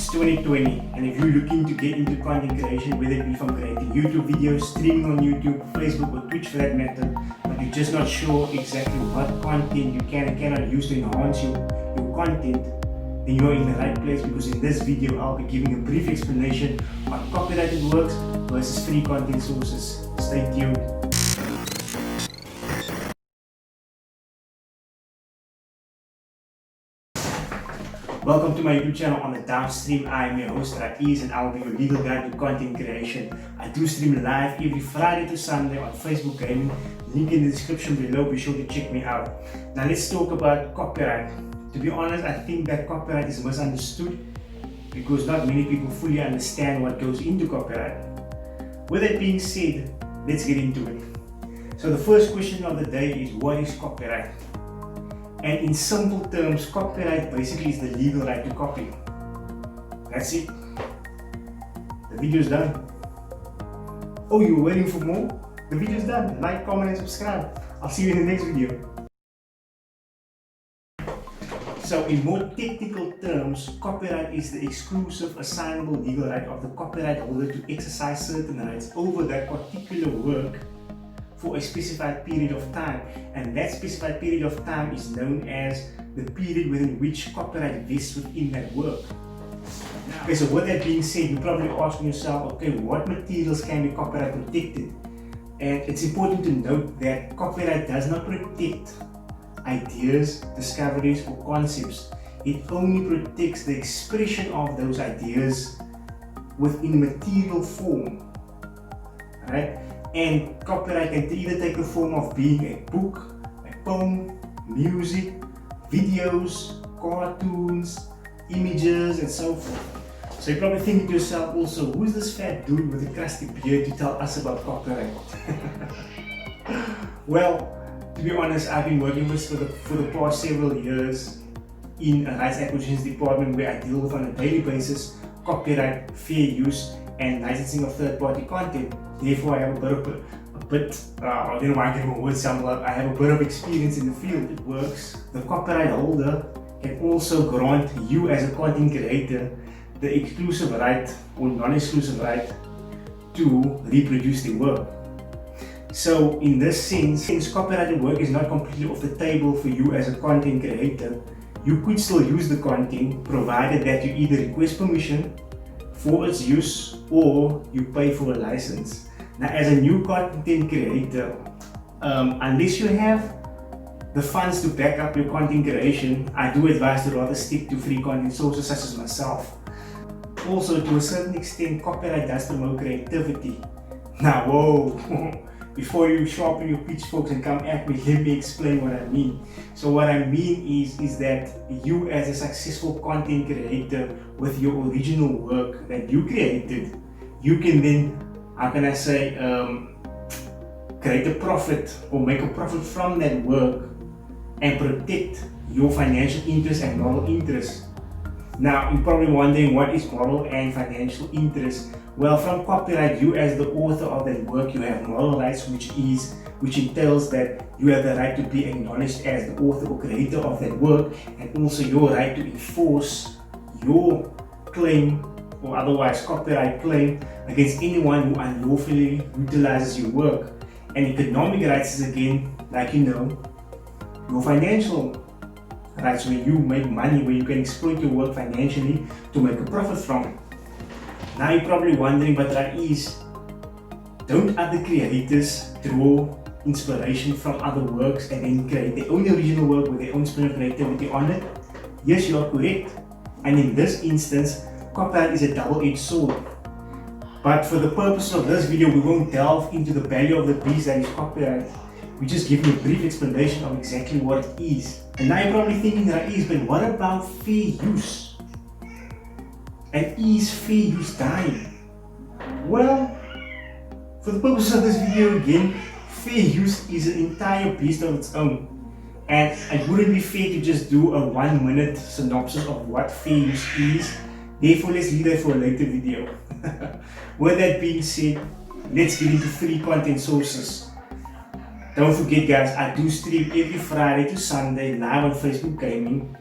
It's 2020, and if you're looking to get into content creation, whether it be from creating YouTube videos, streaming on YouTube, Facebook or Twitch for that matter, but you're just not sure exactly what content you can and cannot use to enhance your content, then you're in the right place, because in this video I'll be giving a brief explanation on copyrighted works versus free content sources. Stay tuned. Welcome to my YouTube channel. On the downstream, I am your host Raiz, and I will be your legal guide to content creation. I do stream live every Friday to Sunday on Facebook Gaming. Link in the description below, be sure to check me out. Now let's talk about copyright. To be honest, I think that copyright is misunderstood because not many people fully understand what goes into copyright. With that being said, let's get into it. So the first question of the day is, what is copyright? And in simple terms, copyright basically is the legal right to copy. That's it. The video is done. Oh, you're waiting for more? The video is done. Like, comment and subscribe. I'll see you in the next video. So in more technical terms, copyright is the exclusive assignable legal right of the copyright holder to exercise certain rights over that particular work for a specified period of time, and that specified period of time is known as the period within which copyright vests within that work. Okay, so with that being said, you're probably asking yourself, okay, what materials can be copyright protected? And it's important to note that copyright does not protect ideas, discoveries or concepts. It only protects the expression of those ideas within material form, right? And copyright can either take the form of being a book, a poem, music, videos, cartoons, images and so forth. So you're probably thinking to yourself also, who's this fat dude with a crusty beard to tell us about copyright? Well, to be honest, I've been working with for the past several years in a rights acquisitions department where I deal with on a daily basis copyright, fair use and licensing of third-party content. Therefore, I have I don't know why I get my words sample up. I have a bit of experience in the field. It works. The copyright holder can also grant you as a content creator the exclusive right or non-exclusive right to reproduce the work. So in this sense, since copyrighted work is not completely off the table for you as a content creator, you could still use the content provided that you either request permission for its use or you pay for a license. Now, as a new content creator, unless you have the funds to back up your content creation, I do advise to rather stick to free content sources such as myself. Also, to a certain extent, copyright does promote creativity. Now, whoa, before you sharpen your pitchforks and come at me, let me explain what I mean. So what I mean is that you as a successful content creator with your original work that you created, you can then, how can I say, create a profit or make a profit from that work and protect your financial interest and moral interest. Now, you're probably wondering, what is moral and financial interest? Well, from copyright, you as the author of that work, you have moral rights, which entails that you have the right to be acknowledged as the author or creator of that work, and also your right to enforce your claim or otherwise copyright claim against anyone who unlawfully utilizes your work. And economic rights is, again, like you know, your financial rights, where you make money, where you can exploit your work financially to make a profit from it. Now you're probably wondering, but Raiz, don't other creators draw inspiration from other works and then create their own original work with their own spin of creativity on it? Yes, you are correct. And in this instance, copyright is a double-edged sword. But for the purpose of this video, we won't delve into the value of the beast that is copyright. We just give you a brief explanation of exactly what it is. And now you're probably thinking, Raiz, but what about fair use? And is fair use dying? Well, for the purpose of this video again, fair use is an entire beast of its own. And it wouldn't be fair to just do a 1-minute synopsis of what fair use is. Therefore, let's leave that for a later video. With that being said, let's get into free content sources. Don't forget guys, I do stream every Friday to Sunday live on Facebook Gaming.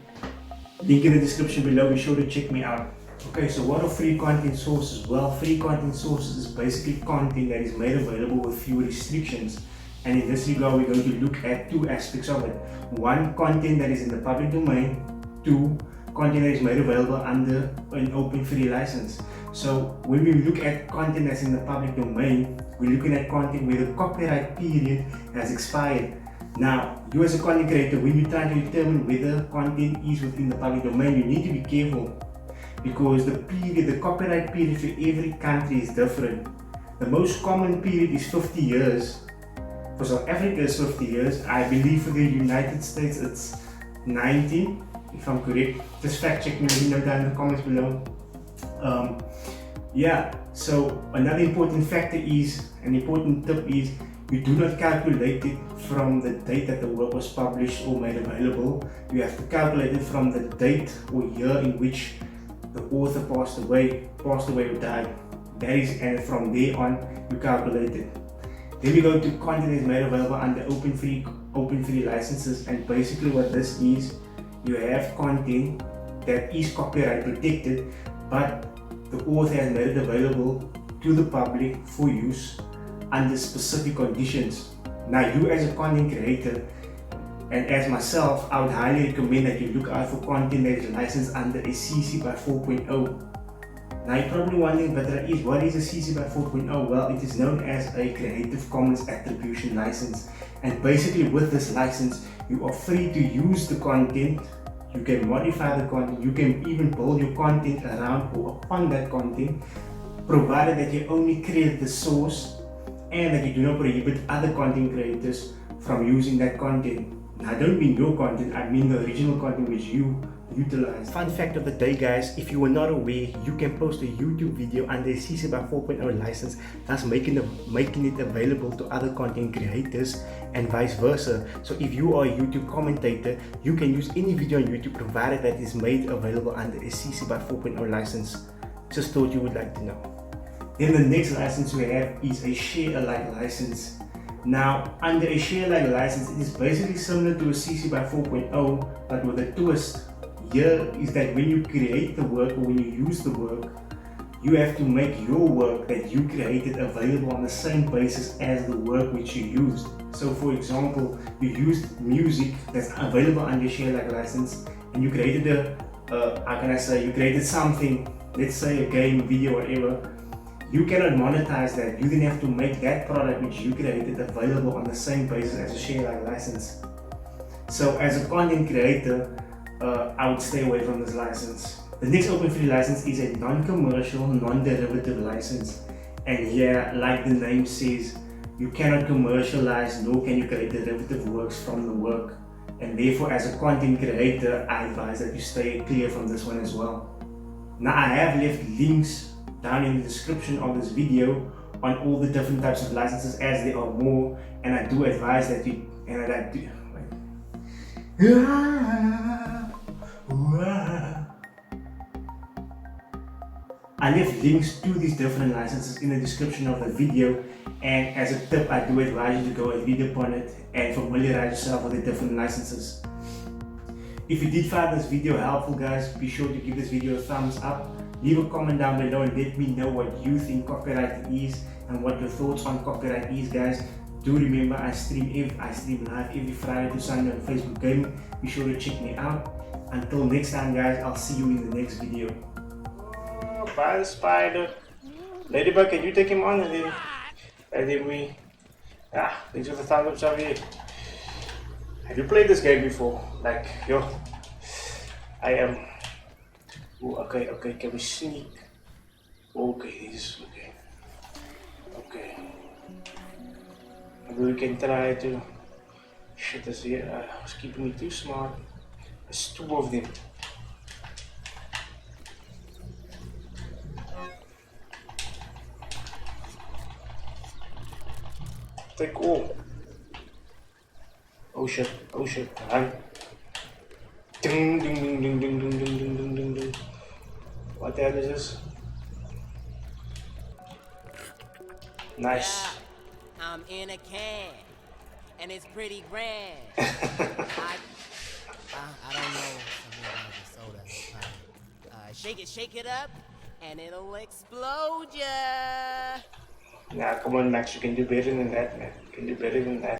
Link in the description below, be sure to check me out. Okay, so what are free content sources? Well, free content sources is basically content that is made available with few restrictions. And in this regard, we're going to look at two aspects of it. One, content that is in the public domain. Two, content that is made available under an open free license. So when we look at content that's in the public domain, we're looking at content where the copyright period has expired. Now, you as a content creator, when you try to determine whether content is within the public domain, you need to be careful, because the copyright period for every country is different. The most common period is 50 years. For South Africa it's 50 years. I believe for the United States it's 90, if I'm correct. Just fact check me, let me know down in the comments below. Yeah, so another important factor is, an important tip is, you do not calculate it from the date that the work was published or made available. You have to calculate it from the date or year in which the author passed away or died. That is, and from there on you calculate it. Then we go to content that is made available under open free licenses, and basically what this is, you have content that is copyright protected, but the author has made it available to the public for use under specific conditions. Now, you as a content creator and as myself, I would highly recommend that you look out for content that is licensed under a CC by 4.0. Now, you're probably wondering, but what is a CC by 4.0? Well, it is known as a Creative Commons Attribution License. And basically with this license, you are free to use the content. You can modify the content, you can even build your content around or upon that content, provided that you only create the source and that you do not prohibit other content creators from using that content. Now, I don't mean your content, I mean the original content which you utilize. Fun fact of the day, guys, if you were not aware, you can post a YouTube video under a CC by 4.0 license, thus making it available to other content creators and vice versa. So if you are a YouTube commentator, you can use any video on YouTube provided that is made available under a CC by 4.0 license. Just thought you would like to know. Then the next license we have is a share-alike license. Now, under a share-alike license, it is basically similar to a CC by 4.0, but with a twist. Here is that when you create the work or when you use the work, you have to make your work that you created available on the same basis as the work which you used. So for example, you used music that's available under share-alike license, and you created you created something, let's say a game, video, whatever. You cannot monetize that. You then have to make that product which you created available on the same basis as a share-alike license. So as a content creator, I would stay away from this license. The next open free license is a non-commercial, non-derivative license. And here, like the name says, you cannot commercialize nor can you create derivative works from the work. And therefore, as a content creator, I advise that you stay clear from this one as well. Now, I have left links down in the description of this video on all the different types of licenses, as there are more, and I do advise that you, I left links to these different licenses in the description of the video, and as a tip, I do advise you to go and read upon it and familiarize yourself with the different licenses. If you did find this video helpful, guys, be sure to give this video a thumbs up. Leave a comment down below and let me know what you think copyright is and what your thoughts on copyright is, guys. Do remember, I stream live every Friday to Sunday on Facebook Gaming. Be sure to check me out. Until next time, guys, I'll see you in the next video. Oh, bye, spider. Ladybug, can you take him on? And then we... these are the thumbs ups over here. Have you played this game before? Like, yo, I am... Ooh, okay, can we sneak? Okay, this is okay. Okay. Maybe we can try to... Shit, this here was keeping me too smart. There's two of them. Take all. Oh shit, run. Ding ding ding ding ding ding ding ding ding ding ding. What the hell is this? Nice. Yeah, I'm in a can, and it's pretty grand. I don't know something about the soda. shake it up, and it'll explode ya. Nah, come on, Max, you can do better than that, man. You can do better than that.